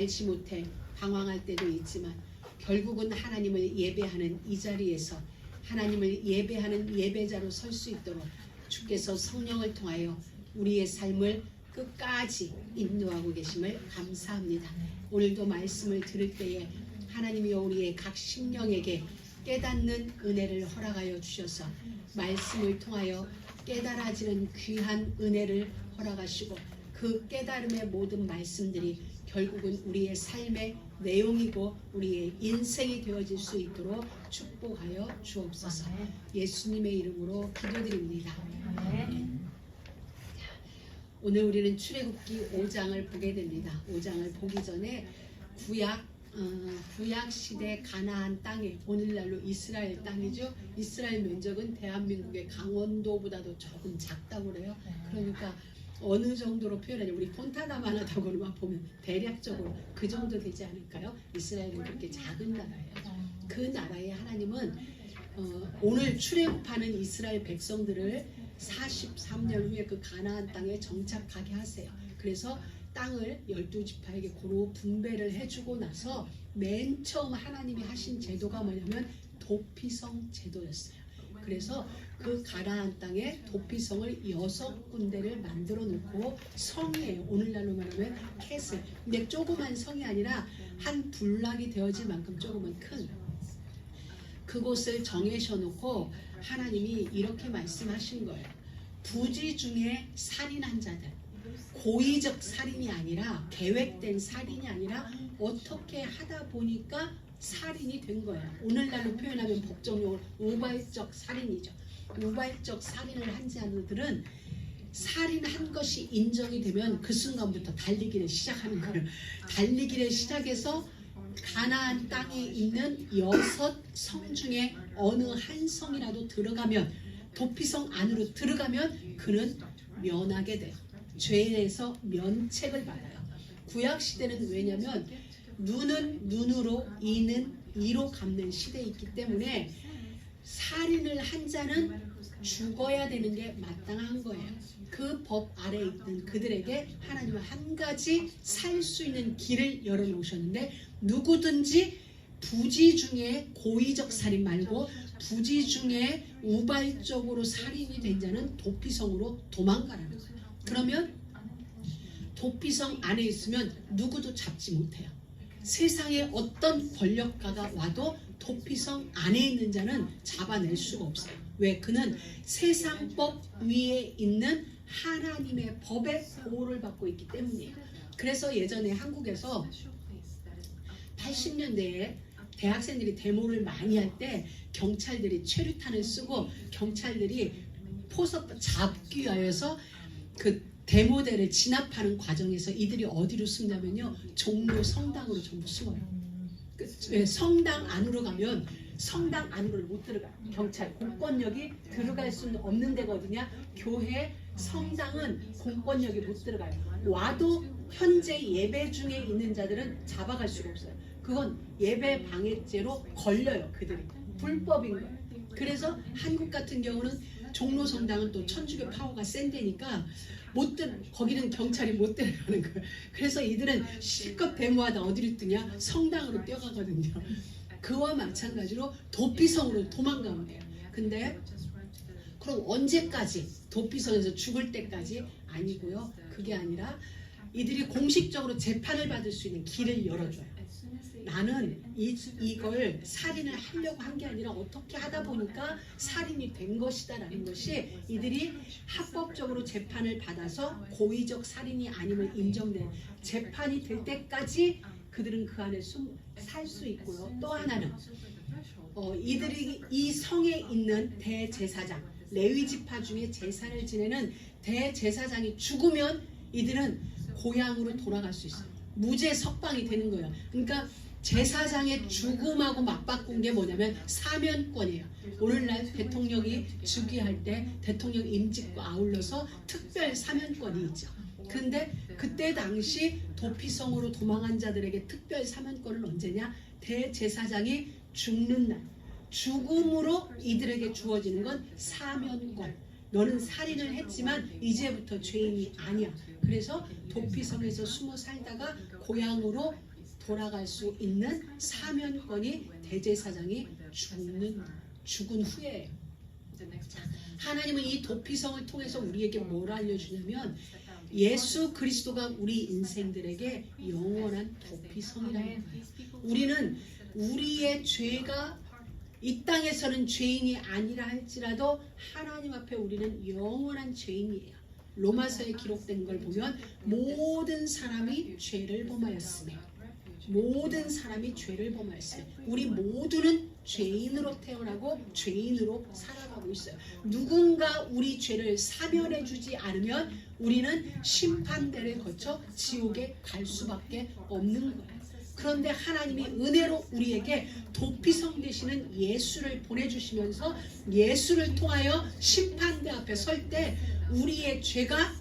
알지 못해 방황할 때도 있지만 결국은 하나님을 예배하는 이 자리에서 하나님을 예배하는 예배자로 설 수 있도록 주께서 성령을 통하여 우리의 삶을 끝까지 인도하고 계심을 감사합니다. 오늘도 말씀을 들을 때에 하나님이여 우리의 각 심령에게 깨닫는 은혜를 허락하여 주셔서 말씀을 통하여 깨달아지는 귀한 은혜를 허락하시고 그 깨달음의 모든 말씀들이 결국은 우리의 삶의 내용이고 우리의 인생이 되어질 수 있도록 축복하여 주옵소서. 예수님의 이름으로 기도드립니다. 오늘 우리는 출애굽기 5장을 보게 됩니다. 5장을 보기 전에 구약 시대 가나안 땅에 오늘날로 이스라엘 땅이죠. 이스라엘 면적은 대한민국의 강원도보다도 조금 작다고 그래요. 그러니까 어느 정도로 표현하냐, 우리 폰타나만하다고만 보면 대략적으로 그 정도 되지 않을까요? 이스라엘은 그렇게 작은 나라예요. 그 나라에 하나님은 오늘 출애굽하는 이스라엘 백성들을 43년 후에 그 가나안 땅에 정착하게 하세요. 그래서 땅을 12지파에게 고루 분배를 해주고 나서 맨 처음 하나님이 하신 제도가 뭐냐면 도피성 제도였어요. 그래서 그 가나안 땅에 도피성을 6군데를 만들어 놓고 성이에요. 오늘날로 말하면 캐슬. 근데 조그만 성이 아니라 한 군락이 되어질 만큼 조금은 큰 그곳을 정해셔 놓고 하나님이 이렇게 말씀하신 거예요. 부지 중에 살인한 자들, 고의적 살인이 아니라 계획된 살인이 아니라 어떻게 하다 보니까 살인이 된 거예요. 오늘날로 표현하면 법정용어로 우발적 살인이죠. 우발적 살인을 한 자들은 살인한 것이 인정이 되면 그 순간부터 달리기를 시작하는 거예요. 달리기를 시작해서 가나안 땅에 있는 6성 중에 어느 한 성이라도 들어가면, 도피성 안으로 들어가면 그는 면하게 돼요. 죄에서 면책을 받아요. 구약시대는 왜냐면 눈은 눈으로 이는 이로 갚는 시대에 있기 때문에 살인을 한 자는 죽어야 되는 게 마땅한 거예요. 그 법 아래에 있는 그들에게 하나님은 한 가지 살 수 있는 길을 열어놓으셨는데, 누구든지 부지 중에 고의적 살인 말고 부지 중에 우발적으로 살인이 된 자는 도피성으로 도망가라는 거예요. 그러면 도피성 안에 있으면 누구도 잡지 못해요. 세상에 어떤 권력가가 와도 도피성 안에 있는 자는 잡아낼 수가 없어요. 왜? 그는 세상법 위에 있는 하나님의 법의 보호를 받고 있기 때문이에요. 그래서 예전에 한국에서 80년대에 대학생들이 데모를 많이 할 때 경찰들이 최루탄을 쓰고 경찰들이 포섭 잡기 위해서 그 데모대를 진압하는 과정에서 이들이 어디로 숨냐면요, 종로 성당으로 전부 숨어요. 성당 안으로 가면 성당 안으로 못 들어가요. 경찰 공권력이 들어갈 수는 없는 데가 어디냐? 교회, 성당은 공권력이 못 들어가요. 와도 현재 예배 중에 있는 자들은 잡아갈 수가 없어요. 그건 예배 방해죄로 걸려요. 그들이 불법인 거예요. 그래서 한국 같은 경우는 종로 성당은 또 천주교 파워가 센 데니까 거기는 경찰이 못 들어가는 거예요. 그래서 이들은 실컷 데모하다 어디로 뛰냐? 성당으로 뛰어가거든요. 그와 마찬가지로 도피성으로 도망가면 돼요. 근데 그럼 언제까지? 도피성에서 죽을 때까지? 아니고요. 그게 아니라 이들이 공식적으로 재판을 받을 수 있는 길을 열어줘요. 나는 이걸 살인을 하려고 한 게 아니라 어떻게 하다 보니까 살인이 된 것이다 라는 것이 이들이 합법적으로 재판을 받아서 고의적 살인이 아님을 인정된 재판이 될 때까지 그들은 그 안에 살 수 있고요. 또 하나는 이들이 이 성에 있는 대제사장, 레위지파 중에 제사를 지내는 대제사장이 죽으면 이들은 고향으로 돌아갈 수 있어요. 무죄 석방이 되는 거예요. 그러니까 제사장의 죽음하고 맞바꾼 게 뭐냐면 사면권이에요. 오늘날 대통령이 즉위할 때 대통령 임직과 아울러서 특별 사면권이 있죠. 근데 그때 당시 도피성으로 도망한 자들에게 특별 사면권은 언제냐? 대제사장이 죽는 날, 죽음으로 이들에게 주어지는 건 사면권. 너는 살인을 했지만 이제부터 죄인이 아니야. 그래서 도피성에서 숨어 살다가 고향으로 돌아갈 수 있는 사면권이 대제사장이 죽은 후에예요. 하나님은 이 도피성을 통해서 우리에게 뭘 알려주냐면 예수 그리스도가 우리 인생들에게 영원한 도피성이라는 거예요. 우리는 우리의 죄가 이 땅에서는 죄인이 아니라 할지라도 하나님 앞에 우리는 영원한 죄인이에요. 로마서에 기록된 걸 보면 모든 사람이 죄를 범하였으며 모든 사람이 죄를 범하였으며 우리 모두는 죄인으로 태어나고 죄인으로 살아가고 있어요. 누군가 우리 죄를 사면해 주지 않으면 우리는 심판대를 거쳐 지옥에 갈 수밖에 없는 거예요. 그런데 하나님이 은혜로 우리에게 도피성 되시는 예수를 보내주시면서 예수를 통하여 심판대 앞에 설 때 우리의 죄가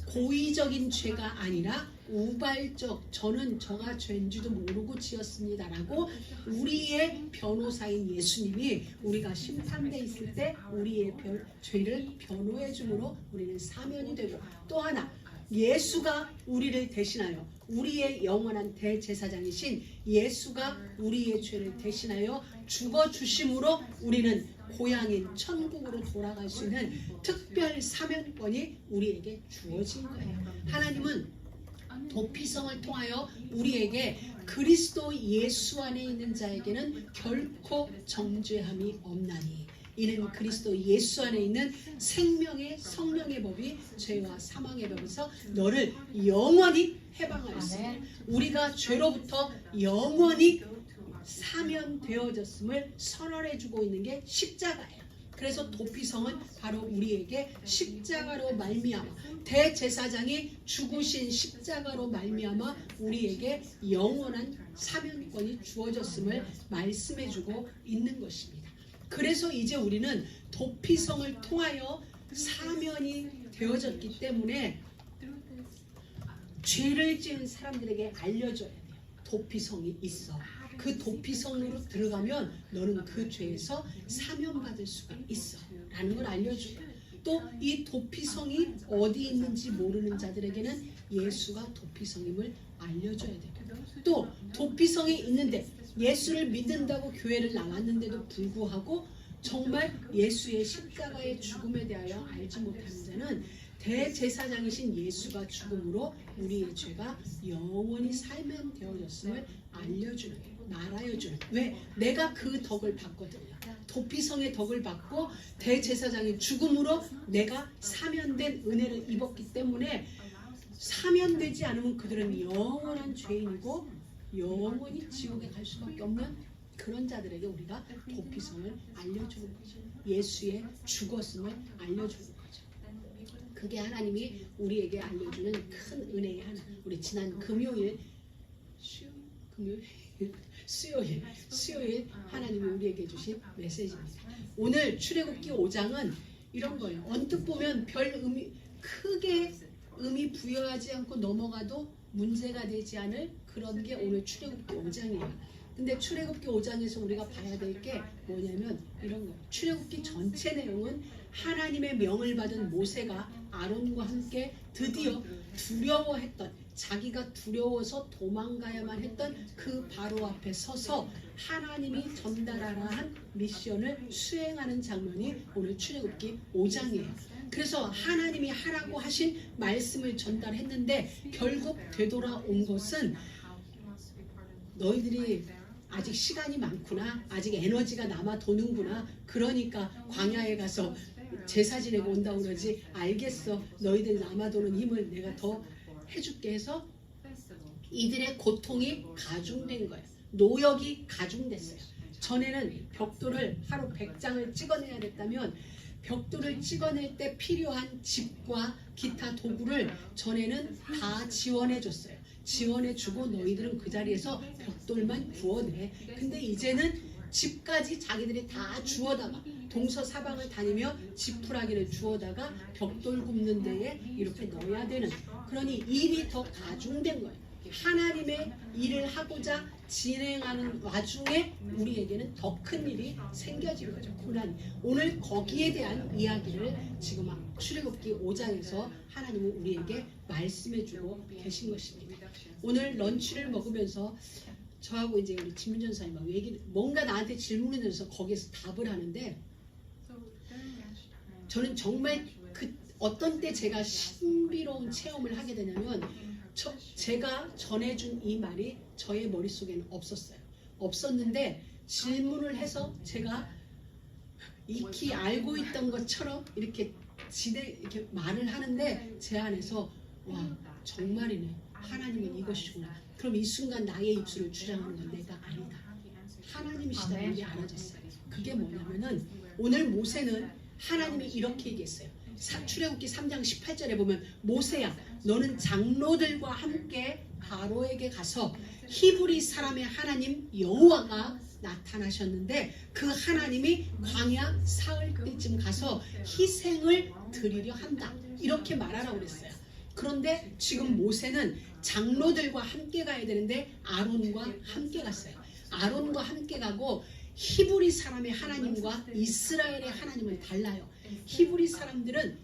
고의적인 죄가 아니라 우발적 저는 저가 죄인지도 모르고 지었습니다라고 우리의 변호사인 예수님이 우리가 심판대 있을 때 우리의 죄를 변호해 줌으로 우리는 사면이 되고 또 하나 예수가 우리를 대신하여 우리의 영원한 대제사장이신 예수가 우리의 죄를 대신하여 죽어주심으로 우리는 고향인 천국으로 돌아갈 수 있는 특별 사면권이 우리에게 주어진 거예요. 하나님은 도피성을 통하여 우리에게 그리스도 예수 안에 있는 자에게는 결코 정죄함이 없나니 이는 그리스도 예수 안에 있는 생명의 성령의 법이 죄와 사망의 법에서 너를 영원히 해방하였으니 우리가 죄로부터 영원히 사면되어졌음을 선언해주고 있는 게 십자가예요. 그래서 도피성은 바로 우리에게 십자가로 말미암아 대제사장이 죽으신 십자가로 말미암아 우리에게 영원한 사면권이 주어졌음을 말씀해주고 있는 것입니다. 그래서 이제 우리는 도피성을 통하여 사면이 되어졌기 때문에 죄를 지은 사람들에게 알려줘야 돼요. 도피성이 있어. 그 도피성으로 들어가면 너는 그 죄에서 사면받을 수가 있어 라는 걸 알려줘요. 또 이 도피성이 어디 있는지 모르는 자들에게는 예수가 도피성임을 알려줘야 돼요. 또 도피성이 있는데 예수를 믿는다고 교회를 나왔는데도 불구하고 정말 예수의 십자가의 죽음에 대하여 알지 못하는 자는 대제사장이신 예수가 죽음으로 우리의 죄가 영원히 사면되어졌음을 알려주는 거예요. 말하여주는. 왜? 내가 그 덕을 받거든요. 도피성의 덕을 받고 대제사장의 죽음으로 내가 사면된 은혜를 입었기 때문에 사면되지 않으면 그들은 영원한 죄인이고 영원히 지옥에 갈 수밖에 없는 그런 자들에게 우리가 도피성을 알려주는 거죠. 예수의 죽었음을 알려주는 거죠. 그게 하나님이 우리에게 알려주는 큰 은혜의 하나. 우리 지난 수요일 하나님이 우리에게 주신 메시지입니다. 오늘 출애굽기 5장은 이런 거예요. 언뜻 보면 별 크게 의미 부여하지 않고 넘어가도 문제가 되지 않을 그런 게 오늘 출애굽기 5장이에요. 근데 출애굽기 5장에서 우리가 봐야 될 게 뭐냐면 이런 거예요. 출애굽기 전체 내용은 하나님의 명을 받은 모세가 아론과 함께 드디어 두려워했던 자기가 두려워서 도망가야만 했던 그 바로 앞에 서서 하나님이 전달하라 한 미션을 수행하는 장면이 오늘 출애굽기 5장이에요. 그래서 하나님이 하라고 하신 말씀을 전달했는데 결국 되돌아온 것은 너희들이 아직 시간이 많구나, 아직 에너지가 남아 도는구나, 그러니까 광야에 가서 제사 지내고 온다고 그러지. 알겠어, 너희들 남아도는 힘을 내가 더 해줄게 해서 이들의 고통이 가중된 거예요. 노역이 가중됐어요. 전에는 벽돌을 하루 100장을 찍어내야 됐다면 벽돌을 찍어낼 때 필요한 집과 기타 도구를 전에는 다 지원해줬어요. 지원해주고 너희들은 그 자리에서 벽돌만 구워내. 근데 이제는 집까지 자기들이 다 주워다가 동서사방을 다니며 지푸라기를 주워다가 벽돌 굽는 데에 이렇게 넣어야 되는, 그러니 일이 더 가중된 거예요. 하나님의 일을 하고자 진행하는 와중에 우리에게는 더 큰 일이 생겨진 거죠. 고난. 오늘 거기에 대한 이야기를 지금 출애굽기 5장에서 하나님은 우리에게 말씀해주고 계신 것입니다. 오늘 런치를 먹으면서 저하고 이제 우리 진민전 사님하고 뭔가 나한테 질문을 내서 거기에서 답을 하는데 저는 정말 그 어떤 때 제가 신비로운 체험을 하게 되냐면 제가 전해준 이 말이 저의 머릿속에는 없었어요. 없었는데 질문을 해서 제가 익히 알고 있던 것처럼 이렇게 이렇게 말을 하는데 제 안에서 와 정말이네. 하나님은 이것이구나. 그럼 이 순간 나의 입술을 주장하는 건 내가 아니다. 하나님이시다는 게 알아졌어요. 그게 뭐냐면은 오늘 모세는 하나님이 이렇게 얘기했어요. 출애굽기 3장 18절에 보면 모세야 너는 장로들과 함께 바로에게 가서 히브리 사람의 하나님 여호와가 나타나셨는데 그 하나님이 광야 사흘 때쯤 가서 희생을 드리려 한다. 이렇게 말하라고 그랬어요. 그런데 지금 모세는 장로들과 함께 가야 되는데 아론과 함께 갔어요. 아론과 함께 가고 히브리 사람의 하나님과 이스라엘의 하나님은 달라요. 히브리 사람들은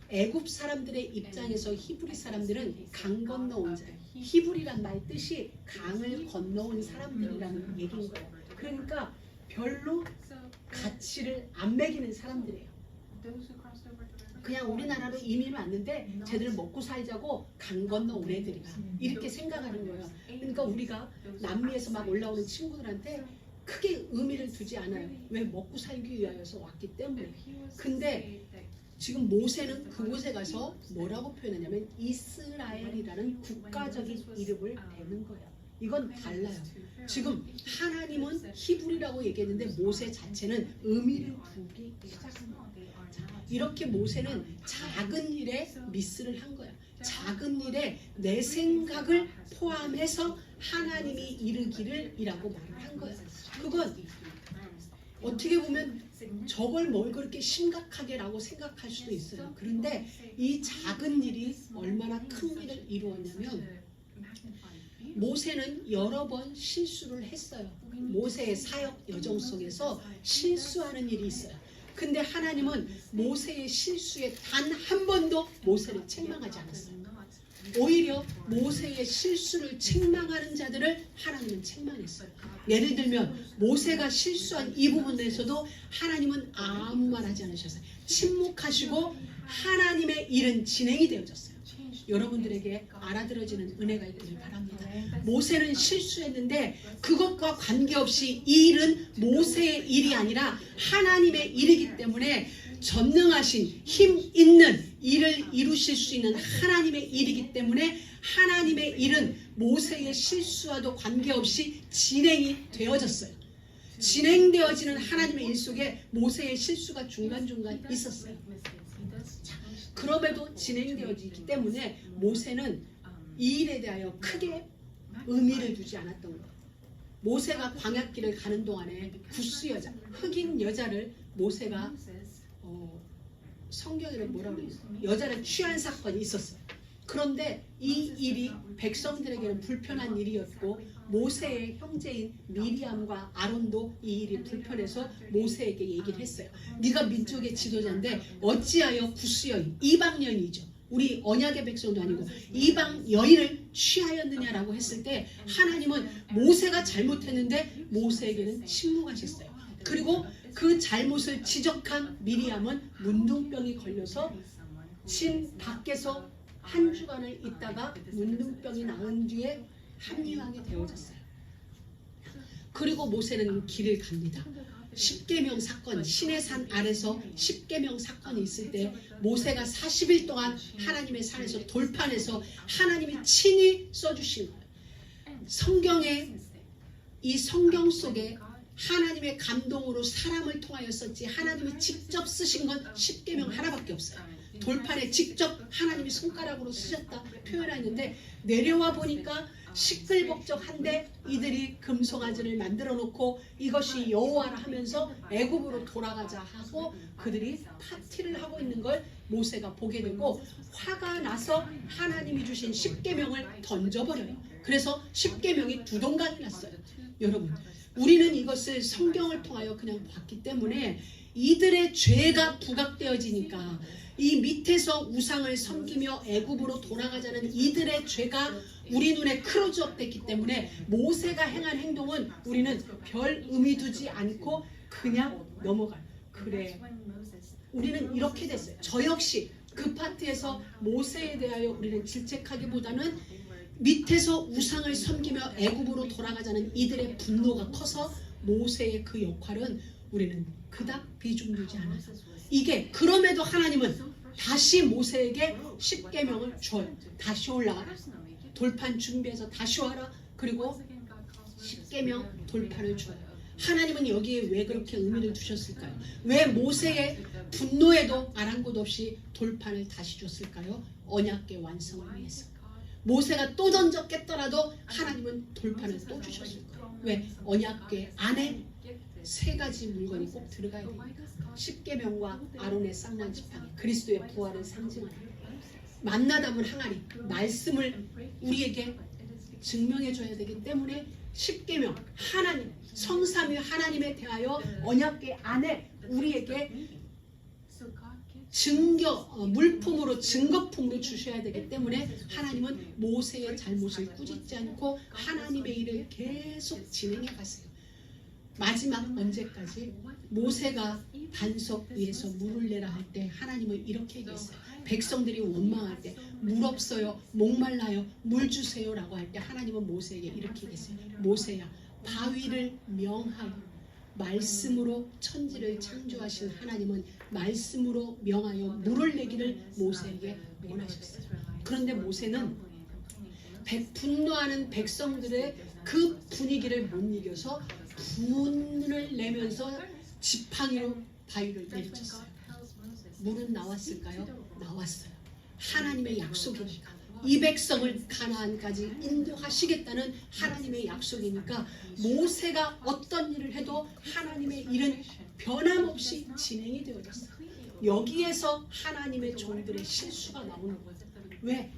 애굽 사람들의 입장에서 히브리 사람들은 강 건너온 자예요. 히브리란 말 뜻이 강을 건너온 사람들이라는 얘기인 거예요. 그러니까 별로 가치를 안 매기는 사람들이에요. 그냥 우리나라로 이민을 왔는데 쟤들 먹고 살자고 강 건너온 애들이야. 이렇게 생각하는 거예요. 그러니까 우리가 남미에서 막 올라오는 친구들한테 크게 의미를 두지 않아요. 왜? 먹고 살기 위하여서 왔기 때문에. 근데 지금 모세는 그곳에 가서 뭐라고 표현하냐면 이스라엘이라는 국가적인 이름을 대는 거예요. 이건 달라요. 지금 하나님은 히브리라고 얘기했는데 모세 자체는 의미를 두기 시작한 거예요. 이렇게 모세는 작은 일에 미스를 한 거예요. 작은 일에 내 생각을 포함해서 하나님이 이르기를 이라고 말을 한 거예요. 그건 어떻게 보면 저걸 뭘 그렇게 심각하게 라고 생각할 수도 있어요. 그런데 이 작은 일이 얼마나 큰 일을 이루었냐면 모세는 여러 번 실수를 했어요. 모세의 사역 여정 속에서 실수하는 일이 있어요. 근데 하나님은 모세의 실수에 단 한 번도 모세를 책망하지 않았어요. 오히려 모세의 실수를 책망하는 자들을 하나님은 책망했어요. 예를 들면 모세가 실수한 이 부분에서도 하나님은 아무 말 하지 않으셨어요. 침묵하시고 하나님의 일은 진행이 되어졌어요. 여러분들에게 알아들어지는 은혜가 있기를 바랍니다. 모세는 실수했는데 그것과 관계없이 이 일은 모세의 일이 아니라 하나님의 일이기 때문에 전능하신 힘 있는 일을 이루실 수 있는 하나님의 일이기 때문에 하나님의 일은 모세의 실수와도 관계없이 진행이 되어졌어요. 진행되어지는 하나님의 일 속에 모세의 실수가 중간중간 있었어요. 그럼에도 진행되어지기 때문에 모세는 이 일에 대하여 크게 의미를 두지 않았던 거예요. 모세가 광야길을 가는 동안에 구스 여자, 흑인 여자를 모세가 성경에는 뭐라고 그래요? 여자를 취한 사건이 있었어요. 그런데 이 일이 백성들에게는 불편한 일이었고 모세의 형제인 미리암과 아론도 이 일이 불편해서 모세에게 얘기를 했어요. 네가 민족의 지도자인데 어찌하여 구스 여인, 이방 여인이죠. 우리 언약의 백성도 아니고 이방 여인을 취하였느냐라고 했을 때 하나님은 모세가 잘못했는데 모세에게는 침묵하셨어요. 그리고 그 잘못을 지적한 미리암은 문둥병이 걸려서 진 밖에서 한 주간을 있다가 문둥병이 나은 뒤에 합리하게 되어졌어요. 그리고 모세는 길을 갑니다. 십계명 사건, 시내산 아래서 십계명 사건이 있을 때 모세가 40일 동안 하나님의 산에서 돌판에서 하나님이 친히 써주신 거예요. 성경에 이 성경 속에 하나님의 감동으로 사람을 통하여 썼지 하나님이 직접 쓰신 건 십계명 하나밖에 없어요. 돌판에 직접 하나님이 손가락으로 쓰셨다 표현하는데 내려와 보니까 시끌벅적한데 이들이 금송아지를 만들어 놓고 이것이 여호와라 하면서 애굽으로 돌아가자 하고 그들이 파티를 하고 있는 걸 모세가 보게 되고 화가 나서 하나님이 주신 십계명을 던져버려요. 그래서 십계명이 두동강이 났어요. 여러분 우리는 이것을 성경을 통하여 그냥 봤기 때문에 이들의 죄가 부각되어지니까 이 밑에서 우상을 섬기며 애굽으로 돌아가자는 이들의 죄가 우리 눈에 크로즈업됐기 때문에 모세가 행한 행동은 우리는 별 의미 두지 않고 그냥 넘어가요. 그래, 우리는 이렇게 됐어요. 저 역시 그 파트에서 모세에 대하여 우리는 질책하기보다는 밑에서 우상을 섬기며 애굽으로 돌아가자는 이들의 분노가 커서 모세의 그 역할은 우리는 그닥 비중 두지 않아요. 이게 그럼에도 하나님은 다시 모세에게 십계명을 줘요. 다시 올라가라. 돌판 준비해서 다시 와라. 그리고 십계명 돌판을 줘요. 하나님은 여기에 왜 그렇게 의미를 두셨을까요? 왜 모세의 분노에도 아랑곳 없이 돌판을 다시 줬을까요? 언약궤 완성을 위해서. 모세가 또 던졌겠더라도 하나님은 돌판을 또 주셨을 거예요. 왜? 언약궤 안에 세 가지 물건이 꼭 들어가야 됩니다. 십계명과 아론의 쌍난 지팡이, 그리스도의 부활을 상징하는 만나담은 항아리, 말씀을 우리에게 증명해 줘야 되기 때문에 십계명, 하나님, 성삼위 하나님에 대하여 언약궤 안에 우리에게 물품으로 증거품으로 주셔야 되기 때문에 하나님은 모세의 잘못을 꾸짖지 않고 하나님의 일을 계속 진행해 가세요. 마지막 언제까지? 모세가 반석 위에서 물을 내라 할 때 하나님은 이렇게 얘기했어요. 백성들이 원망할 때 물 없어요, 목말라요, 물 주세요 라고 할 때 하나님은 모세에게 이렇게 얘기했어요. 모세야, 바위를 명하여. 말씀으로 천지를 창조하신 하나님은 말씀으로 명하여 물을 내기를 모세에게 원하셨어요. 그런데 모세는 분노하는 백성들의 그 분위기를 못 이겨서 분을 내면서 지팡이로 바위를 내리쳤어요. 물은 나왔을까요? 나왔어요. 하나님의 약속이니까. 이 백성을 가나안까지 인도하시겠다는 하나님의 약속이니까 모세가 어떤 일을 해도 하나님의 일은 변함없이 진행이 되어졌어요. 여기에서 하나님의 종들의 실수가 나오는 거예요. 왜?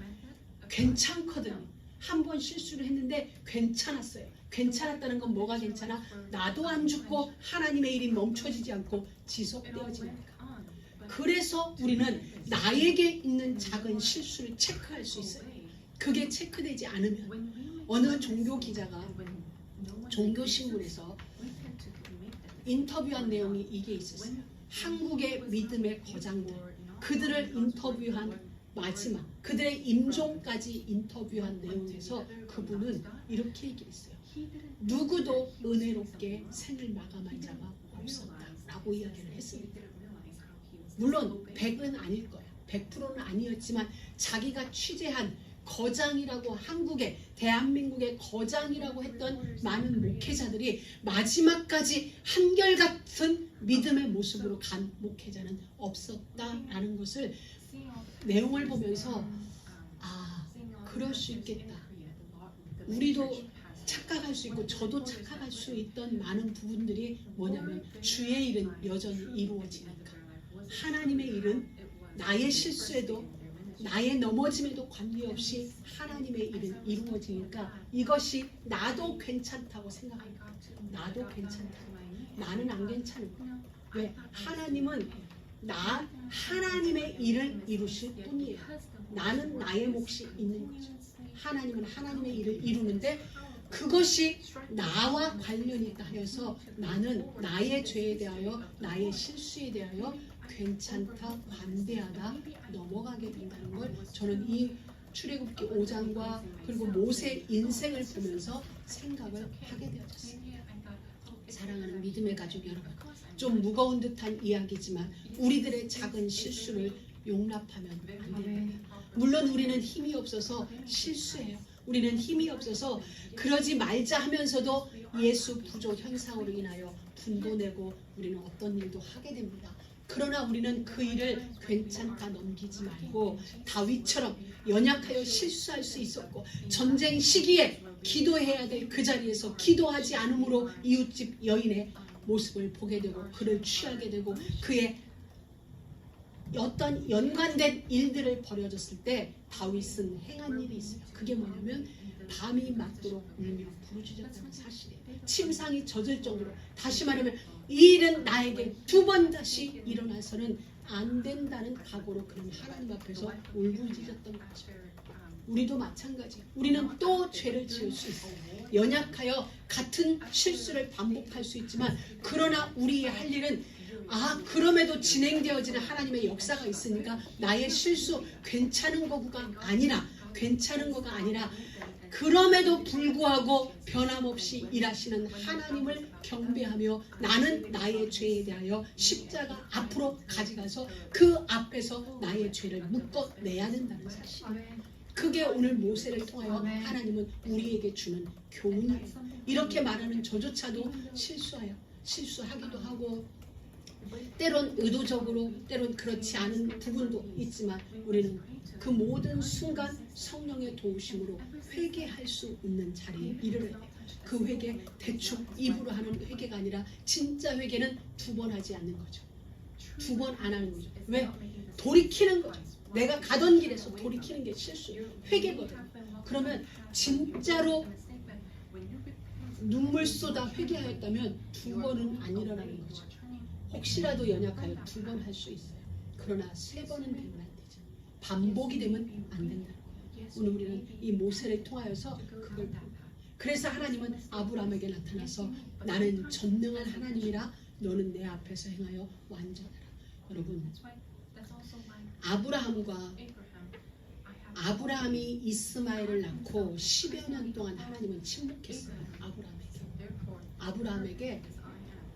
괜찮거든요. 한 번 실수를 했는데 괜찮았어요. 괜찮았다는 건 뭐가 괜찮아? 나도 안 죽고 하나님의 일이 멈춰지지 않고 지속되어지니까. 그래서 우리는 나에게 있는 작은 실수를 체크할 수 있어요. 그게 체크되지 않으면 어느 종교 기자가 종교신문에서 인터뷰한 내용이 이게 있었어요. 한국의 믿음의 거장들, 그들을 인터뷰한 마지막, 그들의 임종까지 인터뷰한 내용에서 그분은 이렇게 얘기했어요. 누구도 은혜롭게 생을 마감한 자가 없었다라고 이야기를 했습니다. 물론 100은 아닐 거예요. 100%는 아니었지만 자기가 취재한 거장이라고 한국의 대한민국의 거장이라고 했던 많은 목회자들이 마지막까지 한결같은 믿음의 모습으로 간 목회자는 없었다라는 것을 내용을 보면서 그럴 수 있겠다. 우리도 착각할 수 있고 저도 착각할 수 있던 많은 부분들이 뭐냐면 주의 일은 여전히 이루어지니까. 하나님의 일은 나의 실수에도 나의 넘어짐에도 관계없이 하나님의 일은 이루어지니까 이것이 나도 괜찮다고 생각합니다. 나도 괜찮다. 나는 안 괜찮은 거야. 왜? 하나님은 하나님의 일을 이루실 뿐이에요. 나는 나의 몫이 있는 거죠. 하나님은 하나님의 일을 이루는데 그것이 나와 관련이 있다 해서 나는 나의 죄에 대하여 나의 실수에 대하여 괜찮다, 관대하다 넘어가게 된다는 걸 저는 이 출애굽기 5장과 그리고 모세의 인생을 보면서 생각을 하게 되어졌어요. 사랑하는 믿음의 가족 여러분, 좀 무거운 듯한 이야기지만 우리들의 작은 실수를 용납하면 안 됩니다. 물론 우리는 힘이 없어서 실수해요. 우리는 힘이 없어서 그러지 말자 하면서도 예수 부족 현상으로 인하여 분도 내고 우리는 어떤 일도 하게 됩니다. 그러나 우리는 그 일을 괜찮다 넘기지 말고 다윗처럼 연약하여 실수할 수 있었고 전쟁 시기에 기도해야 될 그 자리에서 기도하지 않으므로 이웃집 여인의 모습을 보게 되고 그를 취하게 되고 그의 어떤 연관된 일들을 벌어졌을 때 다윗은 행한 일이 있어요. 그게 뭐냐면 밤이 맞도록 울며 부르짖었다는 사실이에요. 침상이 젖을 정도로, 다시 말하면 이 일은 나에게 두 번 다시 일어나서는 안 된다는 각오로 그는 하나님 앞에서 울부짖었던 거죠. 우리도 마찬가지예요. 우리는 또 죄를 지을 수 있어요. 연약하여 같은 실수를 반복할 수 있지만, 그러나 우리의 할 일은 그럼에도 진행되어지는 하나님의 역사가 있으니까 나의 실수 괜찮은 거가 아니라 그럼에도 불구하고 변함없이 일하시는 하나님을 경배하며 나는 나의 죄에 대하여 십자가 앞으로 가져가서 그 앞에서 나의 죄를 묶어내야 된다는 사실. 그게 오늘 모세를 통하여 하나님은 우리에게 주는 교훈이에요. 이렇게 말하는 저조차도 실수하기도 하고, 때론 의도적으로, 때론 그렇지 않은 부분도 있지만 우리는 그 모든 순간 성령의 도우심으로 회개할 수 있는 자리에 이르러야 돼요. 그 회개 대충 입으로 하는 회개가 아니라 진짜 회개는 두 번 하지 않는 거죠. 두 번 안 하는 거죠. 왜? 돌이키는 거죠. 내가 가던 길에서 돌이키는 게 실수, 회개거든요. 그러면 진짜로 눈물 쏟아 회개하였다면 두 번은 안 일어나는 거죠. 혹시라도 연약하여 두 번 할 수 있어요. 그러나 세 번은 되면 안 되죠. 반복이 되면 안 된다는 거예요. 오늘 우리는 이 모세를 통하여서 그걸 봐. 그래서 하나님은 아브라함에게 나타나서 나는 전능한 하나님이라 너는 내 앞에서 행하여 완전하라. 여러분, 아브라함이 이스마엘을 낳고 10여 년 동안 하나님은 침묵했어요. 아브라함에게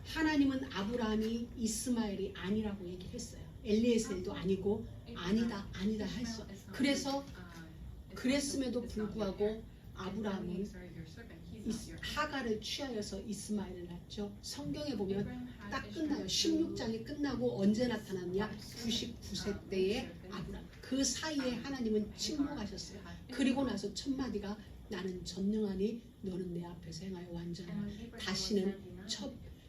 하나님은 아브라함이 이스마엘이 아니라고 얘기했어요. 엘리에셀도 아니고 아니다 했어. 그래서 그랬음에도 불구하고 아브라함은 하가를 취하여서 이스마엘을 낳죠. 성경에 보면 딱 끝나요. 16장이 끝나고 언제 나타났냐? 99세 때의 아브라함. 그 사이에 하나님은 침묵하셨어요. 그리고 나서 첫 마디가 나는 전능하니 너는 내 앞에서 행하여 완전하라.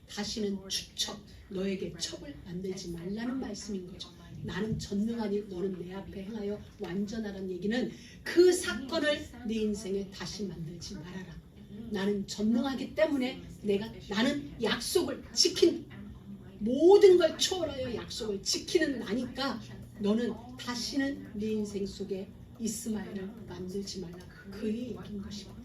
다시는 추척, 너에게 척을 만들지 말라는 말씀인 거죠. 나는 전능하니 너는 내 앞에 행하여 완전하라는 얘기는 그 사건을 내 인생에 다시 만들지 말아라. 나는 전능하기 때문에 나는 약속을 지킨, 모든 걸 초월하여 약속을 지키는 나니까 너는 다시는 네 인생 속에 이스마엘을 만들지 말라. 그 얘기인 것입니다.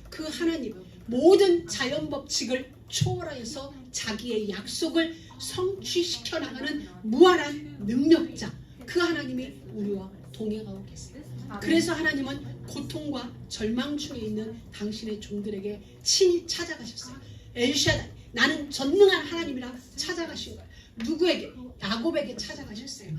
그 하나님, 모든 자연 법칙을 초월하여서 자기의 약속을 성취시켜 나가는 무한한 능력자, 그 하나님이 우리와 동행하고 계세요. 그래서 하나님은 고통과 절망 중에 있는 당신의 종들에게 친히 찾아가셨어요. 엘샤다이, 나는 전능한 하나님이라 찾아가신 거예요. 누구에게? 야곱에게 찾아가셨어요.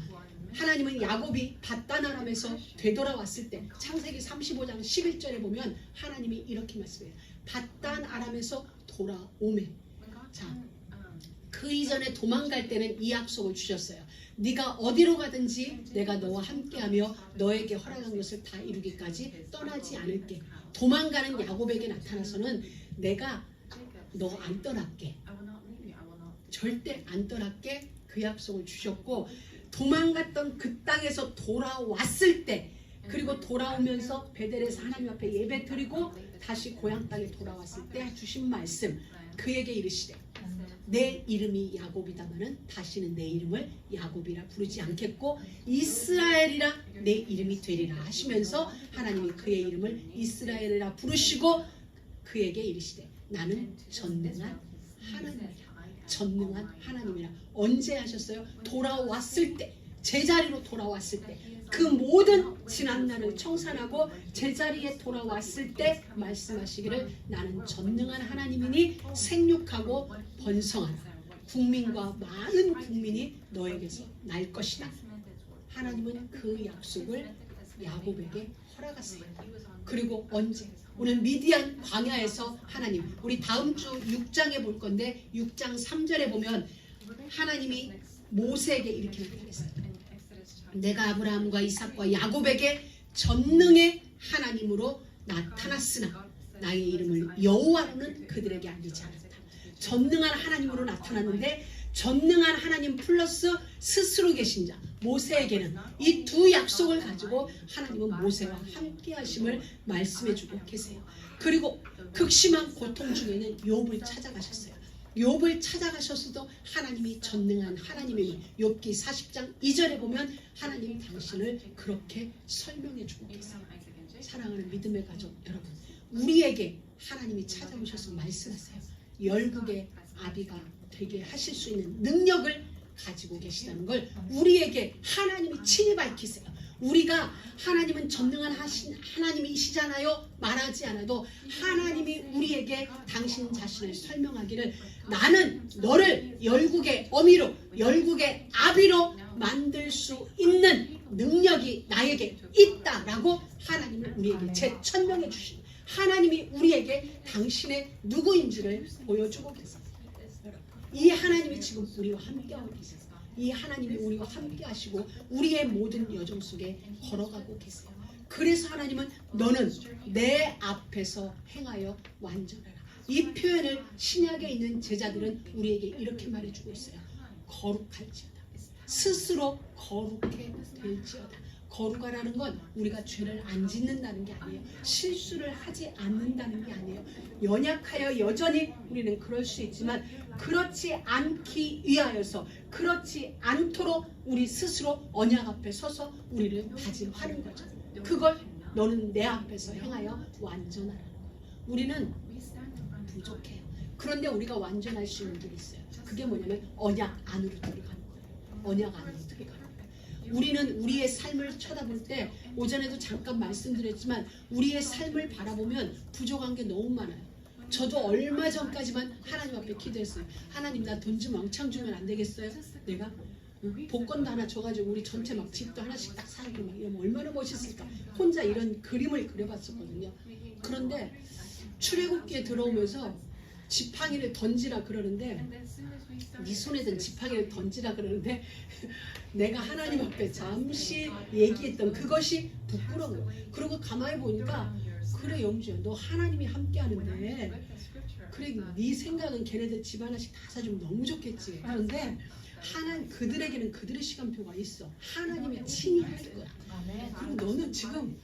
하나님은 야곱이 밧단 아람에서 되돌아왔을 때 창세기 35장 11절에 보면 하나님이 이렇게 말씀해요. 밧단 아람에서 돌아오매. 자, 그 이전에 도망갈 때는 이 약속을 주셨어요. 네가 어디로 가든지 내가 너와 함께하며 너에게 허락한 것을 다 이루기까지 떠나지 않을게. 도망가는 야곱에게 나타나서는 내가 너 안 떠날게. 절대 안 떠날게. 그 약속을 주셨고, 도망갔던 그 땅에서 돌아왔을 때, 그리고 돌아오면서 베델에서 하나님 앞에 예배 드리고 다시 고향 땅에 돌아왔을 때 주신 말씀, 그에게 이르시되 내 이름이 야곱이다마는 다시는 내 이름을 야곱이라 부르지 않겠고 이스라엘이라 내 이름이 되리라 하시면서 하나님이 그의 이름을 이스라엘이라 부르시고 그에게 이르시되 나는 전능한 하나님이라. 전능한 하나님이라. 언제 하셨어요? 돌아왔을 때, 제자리로 돌아왔을 때, 그 모든 지난날을 청산하고 제자리에 돌아왔을 때 말씀하시기를 나는 전능한 하나님이니 생육하고 번성하라. 국민과 많은 국민이 너에게서 날 것이다. 하나님은 그 약속을 야곱에게 허락하세요. 그리고 언제? 오늘 미디안 광야에서 하나님, 우리 다음 주 6장에 볼 건데 6장 3절에 보면 하나님이 모세에게 이렇게 나타났어요. 내가 아브라함과 이삭과 야곱에게 전능의 하나님으로 나타났으나 나의 이름을 여호와로는 그들에게 알리지 않았다. 전능한 하나님으로 나타났는데 전능한 하나님 플러스 스스로 계신 자 모세에게는 이 두 약속을 가지고 하나님은 모세와 함께 하심을 말씀해 주고 계세요. 그리고 극심한 고통 중에는 욥을 찾아가셨어요. 욥을 찾아가셨어도 하나님이 전능한 하나님임을 욥기 40장 2절에 보면 하나님이 당신을 그렇게 설명해 주고 계세요. 사랑하는 믿음의 가족 여러분, 우리에게 하나님이 찾아오셔서 말씀하세요. 열국의 아비가 되게 하실 수 있는 능력을 가지고 계시다는 걸 우리에게 하나님이 친히 밝히세요. 우리가 하나님은 전능한 하나님이시잖아요 말하지 않아도 하나님이 우리에게 당신 자신을 설명하기를 나는 너를 열국의 어미로 열국의 아비로 만들 수 있는 능력이 나에게 있다라고 하나님은 우리에게 재천명해 주신 하나님이 우리에게 당신의 누구인지를 보여주고 계세요. 이 하나님이 지금 우리와 함께하고 계세요. 이 하나님이 우리와 함께 하시고 우리의 모든 여정 속에 걸어가고 계세요. 그래서 하나님은 너는 내 앞에서 행하여 완전하라. 이 표현을 신약에 있는 제자들은 우리에게 이렇게 말해주고 있어요. 거룩할지어다. 스스로 거룩해 될지어다. 거룩하라는 건 우리가 죄를 안 짓는다는 게 아니에요. 실수를 하지 않는다는 게 아니에요. 연약하여 여전히 우리는 그럴 수 있지만 그렇지 않기 위하여서 그렇지 않도록 우리 스스로 언약 앞에 서서 우리를 다짐하는 거죠. 그걸 너는 내 앞에서 행하여 완전하라는 거예요. 우리는 부족해요. 그런데 우리가 완전할 수 있는 길이 있어요. 그게 뭐냐면 언약 안으로 들어가는 거예요. 언약 안으로 들어가는 거예요. 우리는 우리의 삶을 쳐다볼 때 오전에도 잠깐 말씀드렸지만 우리의 삶을 바라보면 부족한 게 너무 많아요. 저도 얼마 전까지만 하나님 앞에 기도했어요. 하나님 나 돈 좀 왕창 주면 안 되겠어요? 내가 복권도 하나 줘가지고 우리 전체 막 집도 하나씩 딱 사고 막 이러면 얼마나 멋있을까. 혼자 이런 그림을 그려봤었거든요. 그런데 출애굽기에 들어오면서 지팡이를 던지라 그러는데 네 손에 든 지팡이를 던지라 그러는데 내가 하나님 앞에 잠시 얘기했던 그것이 부끄러운 거예요. 그리고 가만히 보니까 그래 영주야 너 하나님이 함께 하는데 그래 네 생각은 걔네들 집 하나씩 다 사주면 너무 좋겠지. 그런데 하나님 그들에게는 그들의 시간표가 있어. 하나님이 친히 할 거야. 그리고 너는 지금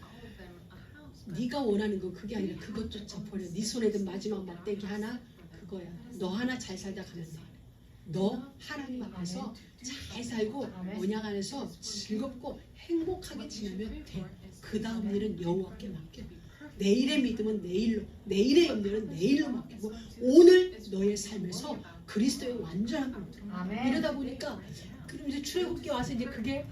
네가 원하는 건 그게 아니라 그것조차 버려. 네 손에 든 마지막 막대기 하나 그거야. 너 하나 잘 살다 가면 돼. 너 하나님 앞에서 잘 살고 언약 안에서 즐겁고 행복하게 지내면 돼. 그 다음 일은 여호와께 맡겨. 내일의 믿음은 내일로, 내일의 염려는 내일로 맡기고 오늘 너의 삶에서 그리스도의 완전한 겁니다. 이러다 보니까 그럼 이제 출애굽기 와서 이제 그게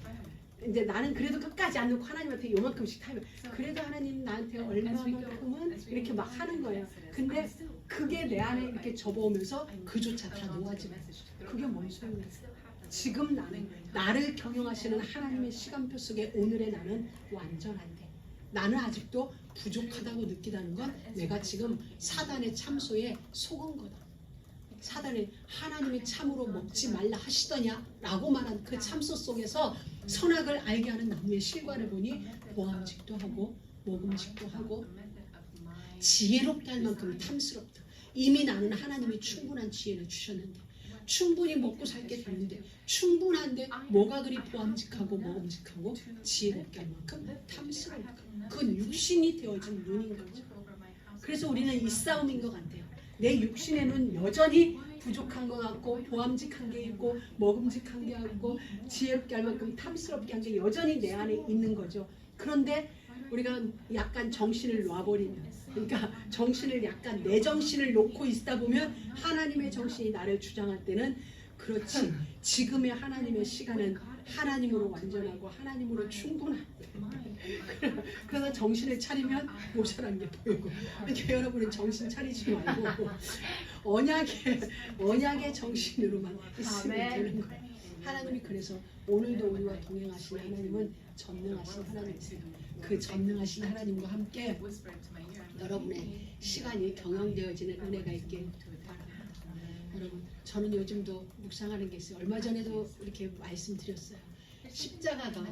이제 나는 그래도 끝까지 안 놓고 하나님한테 요만큼씩 타면 그래도 하나님 나한테 얼마만큼은 이렇게 막 하는 거예요. 근데 그게 내 안에 이렇게 접어오면서 그조차 다 놓아지면 그게 뭔 소용이야. 지금 나를 경영하시는 하나님의 시간표 속에 오늘의 나는 완전한데 나는 아직도 부족하다고 느끼다는 건 내가 지금 사단의 참소에 속은 거다. 사단이 하나님이 참으로 먹지 말라 하시더냐 라고 말한 그 참소 속에서 선악을 알게 하는 나무의 실과를 보니 보암직도 하고 먹음직도 하고 지혜롭게 할 만큼 탐스럽다. 이미 나는 하나님이 충분한 지혜를 주셨는데 충분히 먹고 살게 되는데 충분한데 뭐가 그리 보암직하고 먹음직하고 지혜롭게 할 만큼 탐스러울까. 그건 육신이 되어진 눈인 거죠. 그래서 우리는 이 싸움인 것 같아요. 내 육신의 눈 여전히 부족한 것 같고 보암직한 게 있고 먹음직한 게 있고 지혜롭게 할 만큼 탐스럽게 한 게 여전히 내 안에 있는 거죠. 그런데 우리가 약간 정신을 놔버리면 그러니까 정신을 약간 내 정신을 놓고 있다 보면 하나님의 정신이 나를 주장할 때는 그렇지 지금의 하나님의 시간은 하나님으로 완전하고 하나님으로 충분한 그러다 정신을 차리면 모자란 게 보이고 그러니까 여러분은 정신 차리지 말고 언약의 정신으로만 있으면 되는 거예요. 하나님이 그래서 오늘도 우리와 동행하시는 하나님은 전능하신 하나님이세요. 그 전능하신 하나님과 함께 여러분의 시간이 경영되어지는 은혜가 있길 바랍니다. 여러분 저는 요즘도 묵상하는 게 있어요. 얼마 전에도 이렇게 말씀드렸어요. 십자가가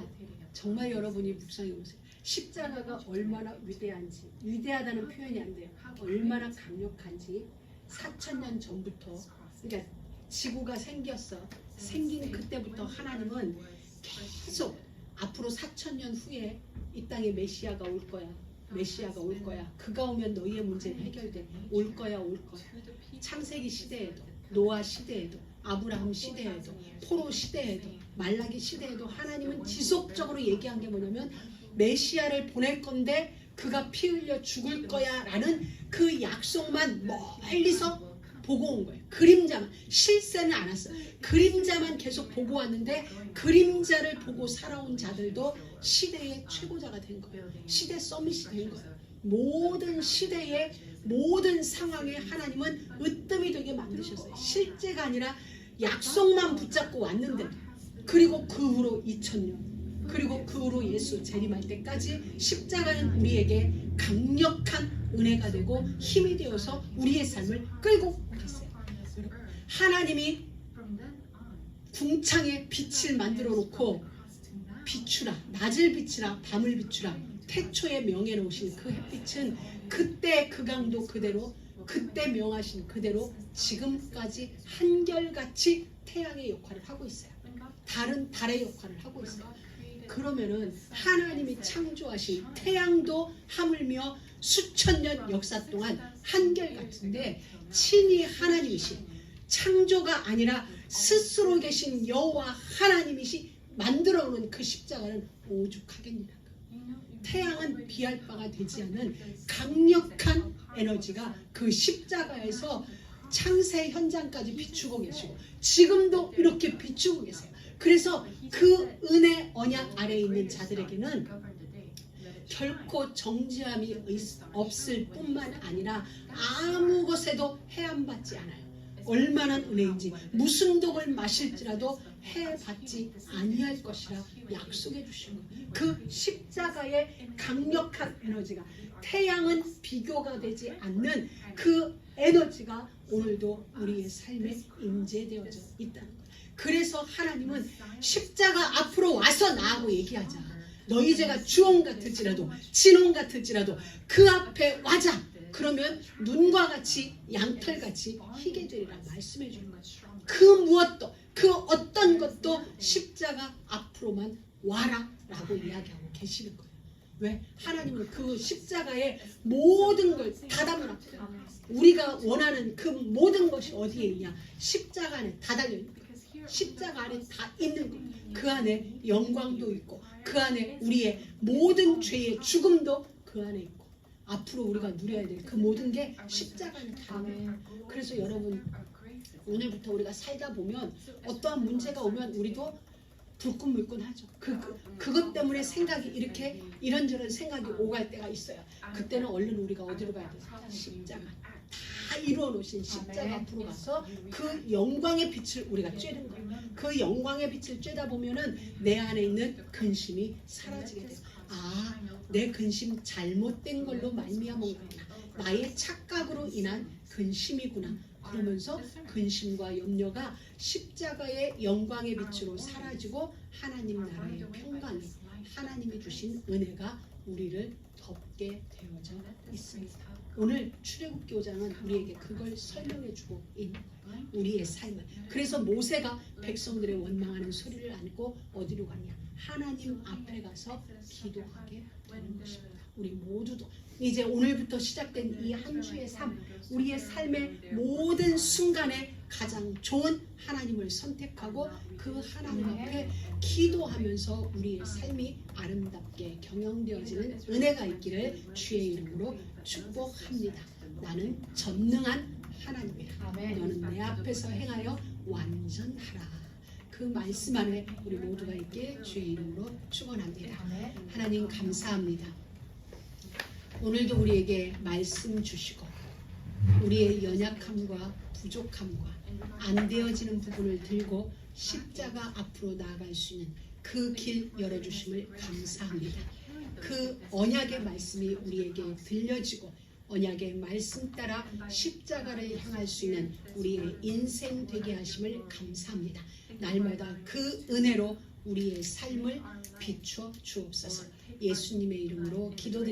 정말 여러분이 묵상해 보세요. 십자가가 얼마나 위대한지 위대하다는 표현이 안 돼요. 얼마나 강력한지 4,000년 전부터 그러니까 지구가 생겼어. 생긴 그때부터 하나님은 계속 앞으로 4,000년 후에 이 땅에 메시아가 올 거야. 메시아가 올 거야. 그가 오면 너희의 문제는 해결돼. 올 거야, 올 거야. 창세기 시대에도, 노아 시대에도, 아브라함 시대에도, 포로 시대에도, 말라기 시대에도 하나님은 지속적으로 얘기한 게 뭐냐면 메시아를 보낼 건데 그가 피 흘려 죽을 거야 라는 그 약속만 멀리서 보고 온 거예요. 그림자만. 실세는 안 왔어요. 그림자만 계속 보고 왔는데 그림자를 보고 살아온 자들도 시대의 최고자가 된 거예요. 시대 서밋이 된 거예요. 모든 시대의 모든 상황에 하나님은 으뜸이 되게 만드셨어요. 실제가 아니라 약속만 붙잡고 왔는데, 그리고 그 후로 2000년, 그리고 그 후로 예수 재림할 때까지 십자가는 우리에게 강력한 은혜가 되고 힘이 되어서 우리의 삶을 끌고 갔어요. 하나님이 궁창에 빛을 만들어 놓고 비추라, 낮을 비추라, 밤을 비추라, 태초에 명해 놓으신 그 햇빛은 그때 그 강도 그대로, 그때 명하신 그대로 지금까지 한결같이 태양의 역할을 하고 있어요. 달은 달의 역할을 하고 있어요. 그러면은 하나님이 창조하신 태양도 하물며 수천 년 역사 동안 한결같은데 친히 하나님이신, 창조가 아니라 스스로 계신 여호와 하나님이시 만들어 놓은 그 십자가는 오죽하겠느냐. 태양은 비할 바가 되지 않은 강력한 에너지가 그 십자가에서 창세 현장까지 비추고 계시고 지금도 이렇게 비추고 계세요. 그래서 그 은혜 언약 아래에 있는 자들에게는 결코 정죄함이 없을 뿐만 아니라 아무 것에도 해함받지 않아요. 얼마나 은혜인지, 무슨 독을 마실지라도 해받지 아니할 것이라 약속해 주신 거예요. 그 십자가의 강력한 에너지가, 태양은 비교가 되지 않는 그 에너지가 오늘도 우리의 삶에 임재되어져 있다는 거예요. 그래서 하나님은 십자가 앞으로 와서 나하고 얘기하자. 너희 죄가 주홍 같을지라도 진홍 같을지라도 그 앞에 와자. 그러면 눈과 같이 양털같이 희게 되리라 말씀해 주는 거예요. 그 무엇도, 그 어떤 것도 십자가 앞으로만 와라 라고 이야기하고 계시는 거예요. 왜? 하나님은 그 십자가에 모든 걸 다 담아놨어요. 우리가 원하는 그 모든 것이 어디에 있냐? 십자가 안에 다 달려있는 거예요. 십자가 안에 다 있는 거예요. 그 안에 영광도 있고 그 안에 우리의 모든 죄의 죽음도 그 안에 있고 앞으로 우리가 누려야 될 그 모든 게 십자가 안에 다 있는 거예요. 그래서 여러분, 오늘부터 우리가 살다 보면 어떠한 문제가 오면 우리도 불끈불끈하죠. 그것 때문에 생각이 이렇게 이런저런 생각이 오갈 때가 있어요. 그때는 얼른 우리가 어디로 가야 돼요? 십자가. 다 이루어 놓으신 십자가 앞으로 가서 그 영광의 빛을 우리가 쬐는 거예요. 그 영광의 빛을 쬐다 보면은 내 안에 있는 근심이 사라지게 돼요. 아, 내 근심 잘못된 걸로 말미암은 거구나. 나의 착각으로 인한 근심이구나. 그러면서 근심과 염려가 십자가의 영광의 빛으로 사라지고 하나님 나라의 평강이, 하나님이 주신 은혜가 우리를 덮게 되어져 있습니다. 오늘 출애굽기 5장은 우리에게 그걸 설명해주고 있는 거예요. 우리의 삶을. 그래서 모세가 백성들의 원망하는 소리를 안고 어디로 갔냐? 하나님 앞에 가서 기도하게 되는 것입니다. 우리 모두도 이제 오늘부터 시작된 이 한 주의 삶, 우리의 삶의 모든 순간에 가장 좋은 하나님을 선택하고 그 하나님 앞에 기도하면서 우리의 삶이 아름답게 경영되어지는 은혜가 있기를 주의 이름으로 축복합니다. 나는 전능한 하나님이라. 너는 내 앞에서 행하여 완전하라. 그 말씀 안에 우리 모두가 있게 주의 이름으로 축원합니다. 하나님 감사합니다. 오늘도 우리에게 말씀 주시고 우리의 연약함과 부족함과 안 되어지는 부분을 들고 십자가 앞으로 나아갈 수 있는 그 길 열어주심을 감사합니다. 그 언약의 말씀이 우리에게 들려지고 언약의 말씀 따라 십자가를 향할 수 있는 우리의 인생 되게 하심을 감사합니다. 날마다 그 은혜로 우리의 삶을 비추어 주옵소서. 예수님의 이름으로 기도드립니다.